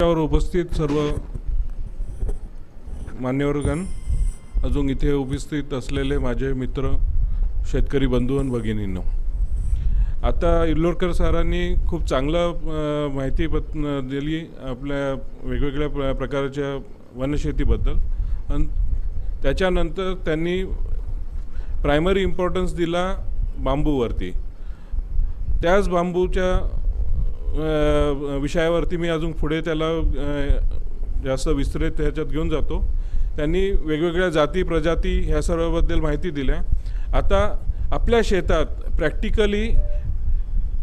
मंचावर उपस्थित सर्व मान्यवरगण, अजून इथे उपस्थित असलेले माझे मित्र, शेतकरी बंधू आणि भगिनींनो, आता इल्लोरकर सरांनी खूप चांगलं माहिती दिली आपल्या वेगवेगळ्या प्रकारच्या वनशेतीबद्दल, आणि त्याच्यानंतर त्यांनी प्रायमरी इम्पॉर्टन्स दिला बांबूवरती. त्याच बांबूच्या विषयावरती मी अजून पुढे त्याला जास्त विस्तृत ह्याच्यात घेऊन जातो. त्यांनी वेगवेगळ्या जाती प्रजाती ह्या सर्वाबद्दल माहिती दिल्या. आता आपल्या शेतात प्रॅक्टिकली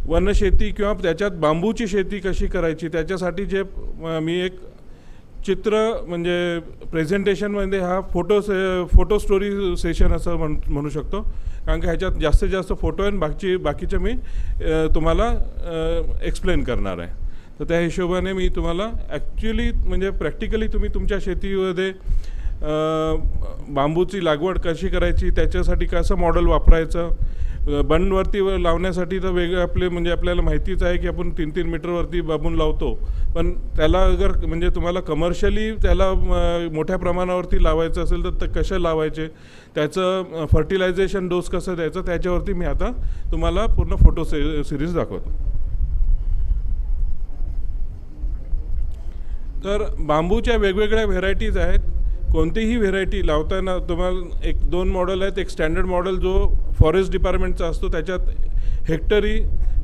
वनशेती किंवा त्याच्यात बांबूची शेती कशी करायची त्याच्यासाठी जे मी एक चित्र म्हणजे प्रेझेंटेशनमध्ये हा फोटो स्टोरी सेशन असं म्हणू शकतो, कारण की ह्याच्यात जास्तीत जास्त फोटो आणि बाकीचे मी तुम्हाला एक्सप्लेन करणार आहे. तर त्या हिशोबाने मी तुम्हाला ॲक्च्युली म्हणजे प्रॅक्टिकली तुम्ही तुमच्या शेतीमध्ये बांबूची लागवड कशी करायची, त्याच्यासाठी कसं मॉडेल वापरायचं. बंडवरती लावण्यासाठी तर वेगळं आपल्याला माहितीच आहे की आपण 3-3 मीटरवरती बांबून लावतो, पण त्याला अगर म्हणजे तुम्हाला कमर्शियली त्याला मोठ्या प्रमाणावरती लावायचं असेल तर कसे लावायचे, त्याचं फर्टिलायझेशन डोस कसं द्यायचं, त्याच्यावरती मी आता तुम्हाला पूर्ण फोटो सिरीज दाखवतो. तर बांबूच्या वेगवेगळ्या व्हेरायटीज आहेत. कोणतीही व्हेरायटी लावताना तुम्हाला 1-2 मॉडेल आहेत. एक स्टँडर्ड मॉडेल जो फॉरेस्ट डिपार्टमेंटचा असतो, त्याच्यात हेक्टरी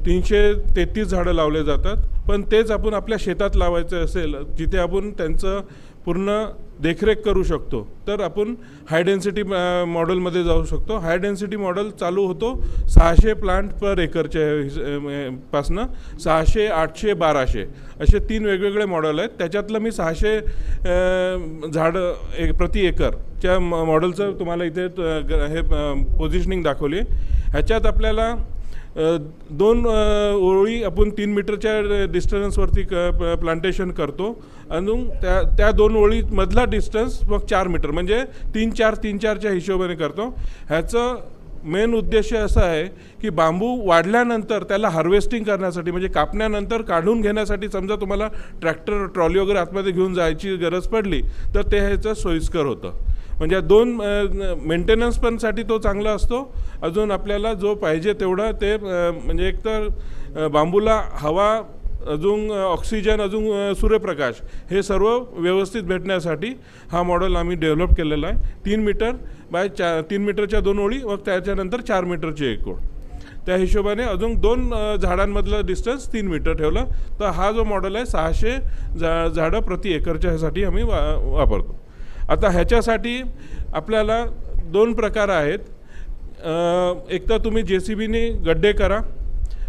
333 झाडं लावले जातात. पण तेच आपण आपल्या शेतात लावायचं असेल जिथे आपण त्यांचं पूर्ण देखरेख करू शकतो, तर आपण हाय डेन्सिटी मॉडेलमध्ये जाऊ शकतो. हाय डेन्सिटी मॉडेल चालू होतो 600 प्लांट पर एकरच्या पासनं 600, 800, 1200 असे 3 वेगवेगळे मॉडेल आहेत. त्याच्यातलं मी 600 झाडं प्रति एकरच्या मॉडेलचं तुम्हाला इथे हे पोझिशनिंग दाखवली. ह्याच्यात आपल्याला 2 ओळी आपण 3 मीटरच्या डिस्टन्सवरती प्लांटेशन करतो, आणि त्या 2 ओळीमधला डिस्टन्स मग 4 मीटर म्हणजे 3-4-3-4च्या हिशोबाने करतो. ह्याचं मेन उद्देश असा आहे की बांबू वाढल्यानंतर त्याला हार्वेस्टिंग करण्यासाठी म्हणजे कापण्यानंतर काढून घेण्यासाठी, समजा तुम्हाला ट्रॅक्टर ट्रॉली वगैरे आतमध्ये घेऊन जायची गरज पडली तर ते ह्याचं सोयीस्कर होतं. म्हणजे 2 मेंटेनन्स पण साठी तो चांगला असतो. अजून आपल्याला जो पाहिजे तेवढा ते म्हणजे एकतर बांबूला हवा, अजून ऑक्सिजन, अजून सूर्यप्रकाश हे सर्व व्यवस्थित भेटण्यासाठी हा मॉडेल आम्ही डेव्हलप केलेला आहे. 3 मीटर बाय 3 मीटरच्या 2 ओळी, व त्याच्यानंतर 4 मीटरची 1 ओळ. त्या हिशोबाने अजून 2 झाडांमधलं डिस्टन्स 3 मीटर ठेवलं. तर हा जो मॉडेल आहे 600 झाडं प्रति एकरच्या ह्यासाठी आम्ही वापरतो. आता ह्याच्यासाठी आपल्याला 2 प्रकार आहेत. एक तर तुम्ही JCBने गड्डे करा,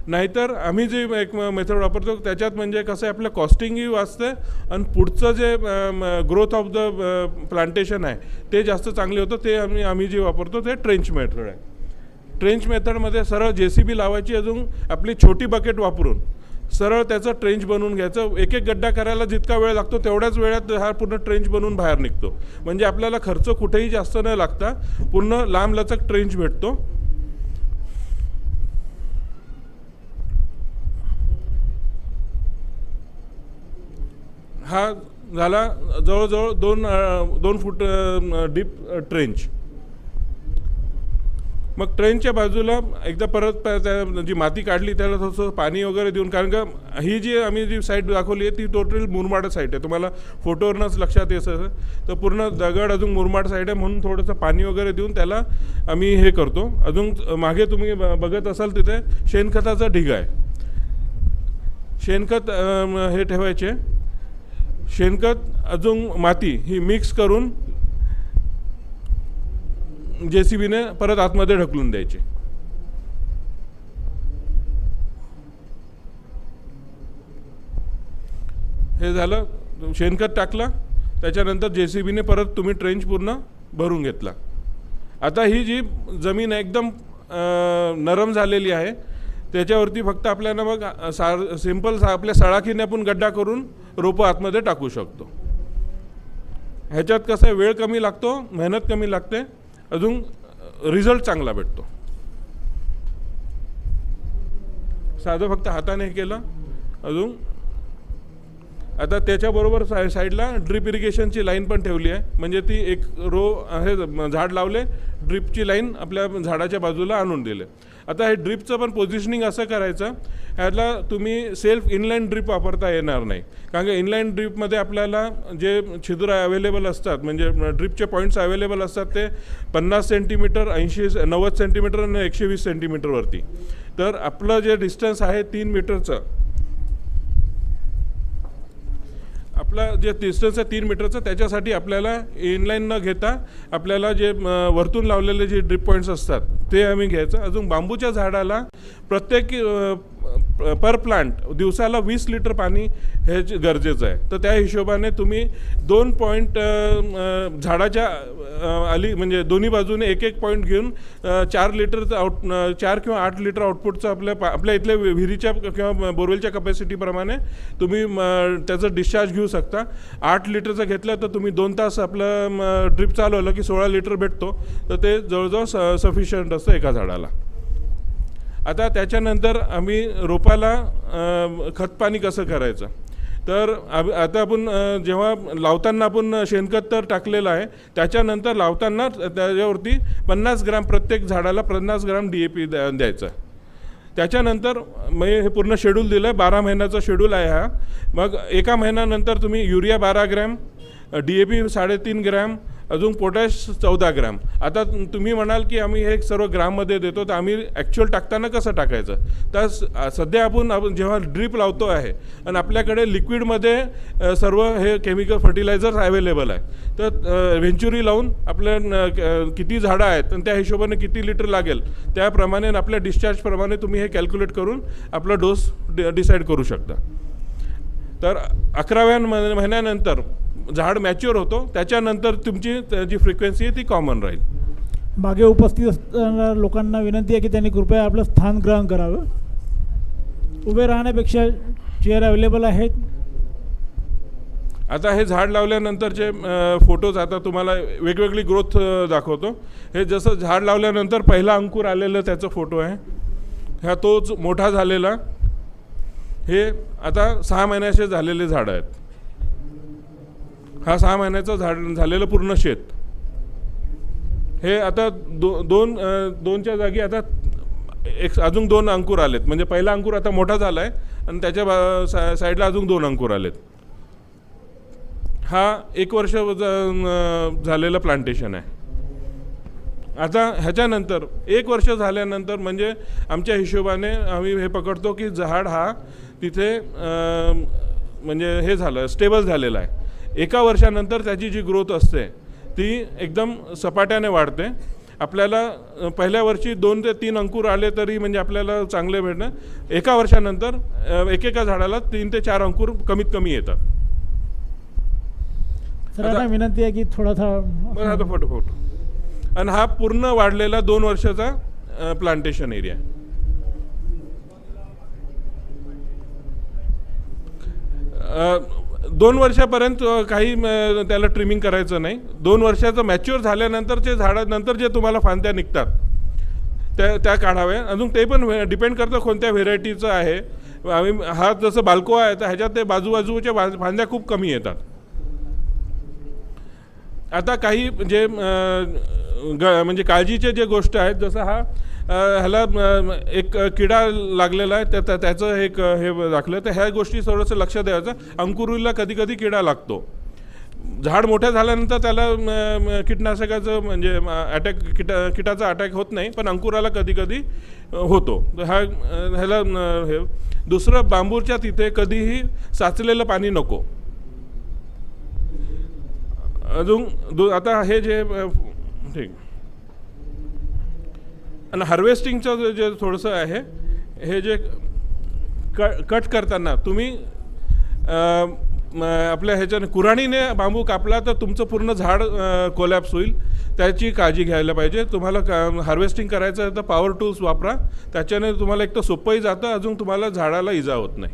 नाहीतर आम्ही जे एक मेथड वापरतो त्याच्यात म्हणजे कसं आहे, आपलं कॉस्टिंगही वाचतं आणि पुढचं जे ग्रोथ ऑफ द प्लांटेशन आहे ते जास्त चांगले होतं. ते आम्ही जे वापरतो ते ट्रेंच मेथड आहे. ट्रेंच मेथडमध्ये सरळ JCB लावायची, अजून आपली छोटी बकेट वापरून सरळ त्याचं ट्रेंच बनवून घ्यायचं. एक गड्डा करायला जितका वेळ लागतो तेवढ्याच वेळात हा पूर्ण ट्रेंच बनवून बाहेर निघतो. म्हणजे आपल्याला खर्च कुठेही जास्त न लागता पूर्ण लांबलचक ट्रेंच भेटतो. हा झाला जवळजवळ 2 फूट डीप ट्रेंच. मग ट्रेनच्या बाजूला एकदा परत जी माती काढली त्याला थोडंसं पाणी वगैरे देऊन, कारण का ही जी आम्ही जी साईट दाखवली आहे ती टोटल मुरमाड साईट आहे. तुम्हाला फोटोवरनंच लक्षात येतं. तर पूर्ण दगड अजून मुरमाड साईट आहे, म्हणून थोडंसं पाणी वगैरे देऊन त्याला आम्ही हे करतो. अजून मागे तुम्ही बघत असाल तिथे शेणखताचा ढिगा आहे. शेणखत हे ठेवायचे. शेणखत अजून माती ही मिक्स करून JCBने परत आतमध्ये ढकलून द्यायचे. हे झालं, शेणखत टाकलं, त्याच्यानंतर JCBने परत तुम्ही ट्रेंच पूर्ण भरून घेतला. आता ही जी जमीन एकदम नरम झालेली आहे त्याच्यावरती फक्त आपल्याला मग सिंपल आपल्या सळाखीने आपण गड्डा करून रोपं आतमध्ये टाकू शकतो. ह्याच्यात कसं आहे, वेळ कमी लागतो, मेहनत कमी लागते, अजून रिझल्ट चांगला भेटतो. साधं फक्त हाताने हे केलं, अजून आता त्याच्याबरोबर साईडला ड्रिप इरिगेशनची लाईन पण ठेवली आहे, म्हणजे ती एक रो आहे, झाड लावले, ड्रिपची लाईन आपल्या झाडाच्या बाजूला आणून दिले. आता हे ड्रिपचं पण पोझिशनिंग असं करायचं, ह्याला तुम्ही सेल्फ इनलाईन ड्रिप वापरता येणार नाही, कारण की इनलाईन ड्रिपमध्ये आपल्याला जे छिद्र अवेलेबल असतात, म्हणजे ड्रिपचे पॉईंट्स अवेलेबल असतात ते 50 सेंटीमीटर, 80-90 सेंटीमीटर आणि 120 सेंटीमीटरवरती. तर आपलं जे डिस्टन्स आहे 3 मीटरचं, आपलं जे डिस्टन्स आहे 3 मीटरचं, त्याच्यासाठी आपल्याला इनलाईन न घेता आपल्याला जे वरतून लावलेले जे ड्रिप पॉईंट्स असतात ते आम्ही घ्यायचं. अजून बांबूच्या झाडाला प्रत्येक पर प्लांट दिवसाला 20 लिटर पाणी हे गरजेचं आहे. तर त्या हिशोबाने तुम्ही 2 पॉईंट झाडाच्या म्हणजे दोन्ही बाजूने एक पॉईंट घेऊन 4 लिटर 4 किंवा 8 लिटर आउटपुटचं आपल्या इथल्या विहिरीच्या किंवा बोरवेलच्या कपॅसिटीप्रमाणे तुम्ही त्याचं डिस्चार्ज घेऊ शकता. 8 लिटरचं घेतलं तर तुम्ही 2 तास आपलं ड्रिप चालवलं की 16 लिटर भेटतो, तर ते जवळजवळ सफिशियंट असतं एका झाडाला. आता त्याच्यानंतर आम्ही रोपाला खतपाणी कसं करायचं, तर आता आपण जेव्हा लावताना आपण शेणखत तर टाकलेलं आहे, त्याच्यानंतर लावताना त्याच्यावरती 50 ग्राम प्रत्येक झाडाला 50 ग्राम DAP द्यायचं. त्याच्यानंतर मग हे पूर्ण शेड्यूल दिलं आहे, 12 महिन्याचा शेड्यूल आहे हा. मग एका महिन्यानंतर तुम्ही युरिया 12 ग्रॅम, DAP 3.5 ग्रॅम, अजून पोटॅश 14 ग्रॅम. आता तुम्ही म्हणाल की आम्ही हे सर्व ग्राममध्ये देतो, तर आम्ही ॲक्च्युअल टाकताना कसं टाकायचं, तर सध्या आपण जेव्हा ड्रीप लावतो आहे आणि आपल्याकडे लिक्विडमध्ये सर्व हे केमिकल फर्टिलायझर्स अवेलेबल आहे, तर व्हेंचुरी लावून आपल्या किती झाडं आहेत आणि त्या हिशोबाने किती लिटर लागेल त्याप्रमाणे आपल्या डिस्चार्जप्रमाणे तुम्ही हे कॅल्क्युलेट करून आपला डोस डिसाईड करू शकता. तर 11व्या महिन्यानंतर झाड मॅच्युअर होतो, त्याच्यानंतर तुमची जी फ्रिक्वेन्सी आहे ती कॉमन राहील. मागे उपस्थित असणाऱ्या लोकांना विनंती आहे की त्यांनी कृपया आपलं स्थान ग्रहण करावं. उभे राहण्यापेक्षा चेअर अवेलेबल आहेत. आता हे झाड लावल्यानंतरचे फोटोज आता तुम्हाला वेगवेगळी ग्रोथ दाखवतो. हे जसं झाड लावल्यानंतर पहिला अंकुर आलेलं त्याचं फोटो आहे, ह्या तोच मोठा झालेला. हे आता 6 महिन्याचे झालेले झाडं आहेत. हा 6 महिन्याचं झालेलं पूर्ण शेत. हे आता दोनच्या जागी आता अजून 2 अंकुर आलेत, म्हणजे पहिला अंकुर आता मोठा झाला आहे आणि त्याच्या साईडला अजून 2 अंकुर आलेत. हा 1 वर्ष झालेलं प्लांटेशन आहे. आता ह्याच्यानंतर 1 वर्ष झाल्यानंतर म्हणजे आमच्या हिशोबाने आम्ही हे पकडतो की झाड हा तिथे म्हणजे हे झालं, स्टेबल झालेलं आहे. 1 वर्षानंतर त्याची जी ग्रोथ असते ती एकदम सपाट्याने वाढते. आपल्याला पहिल्या वर्षी 2 ते 3 अंकुर आले तरी म्हणजे आपल्याला चांगले भेटणं. 1 वर्षानंतर एकेका झाडाला 3 ते 4 अंकुर कमीत कमी येतात. सरांना विनंती आहे की थोडासा आता फोटो आणि हा पूर्ण वाढलेला 2 वर्षाचा प्लांटेशन एरिया. 2 वर्षापर्यंत काही त्याला ट्रिमिंग करायचं नाही. 2 वर्षाचं मॅच्युअर झाल्यानंतरचे झाडानंतर जे तुम्हाला फांद्या निघतात त्या काढाव्या. अजून ते पण डिपेंड करतं कोणत्या व्हेरायटीचं आहे. हा जसं बाल्कोआ आहे तर ह्याच्यात ते बाजूबाजूच्या फांद्या खूप कमी येतात. आता काही जे म्हणजे काळजीचे जे गोष्ट आहेत, जसं ह्याला एक किडा लागलेला आहे, त्याचं एक हे दाखलं, तर ह्या गोष्टी थोडंसं लक्ष द्यायचं. अंकुरीला कधी कधी किडा लागतो. झाड मोठ्या झाल्यानंतर त्याला कीटनाशकाचं म्हणजे किटाचा अटॅक होत नाही, पण अंकुराला कधी कधी होतो. ह्याला हे दुसरं, बांबूच्या तिथे कधीही साचलेलं पाणी नको. अजून आता हे जे ठीक आणि हार्वेस्टिंगचं जे थोडंसं आहे, हे जे कट करताना तुम्ही आपल्या ह्याच्याने कुऱ्हाडीने बांबू कापला तर तुमचं पूर्ण झाड कोलॅप्स होईल. त्याची काळजी घ्यायला पाहिजे. तुम्हाला हार्वेस्टिंग करायचं आहे तर पॉवर टूल्स वापरा. त्याच्याने तुम्हाला एक तर सोपंही जातं, अजून तुम्हाला झाडाला इजा होत नाही.